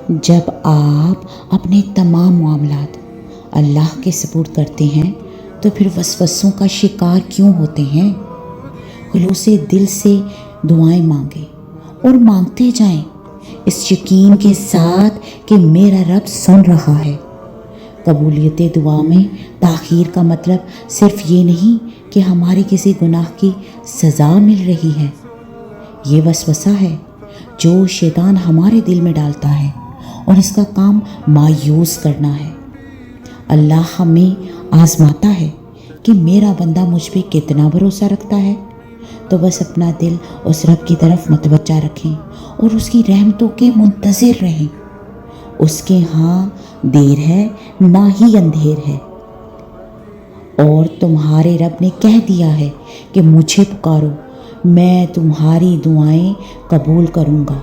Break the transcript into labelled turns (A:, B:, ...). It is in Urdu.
A: جب آپ اپنے تمام معاملات اللہ کے سپرد کرتے ہیں تو پھر وسوسوں کا شکار کیوں ہوتے ہیں؟ خلوص دل سے دعائیں مانگیں اور مانگتے جائیں، اس یقین کے ساتھ کہ میرا رب سن رہا ہے۔ قبولیت دعا میں تاخیر کا مطلب صرف یہ نہیں کہ ہمارے کسی گناہ کی سزا مل رہی ہے۔ یہ وسوسہ ہے جو شیطان ہمارے دل میں ڈالتا ہے اور اس کا کام مایوس کرنا ہے۔ اللہ ہمیں آزماتا ہے کہ میرا بندہ مجھ پہ کتنا بھروسہ رکھتا ہے، تو بس اپنا دل اس رب کی طرف متوجہ رکھیں اور اس کی رحمتوں کے منتظر رہیں۔ اس کے ہاں دیر ہے نہ ہی اندھیر ہے، اور تمہارے رب نے کہہ دیا ہے کہ مجھے پکارو، میں تمہاری دعائیں قبول کروں گا۔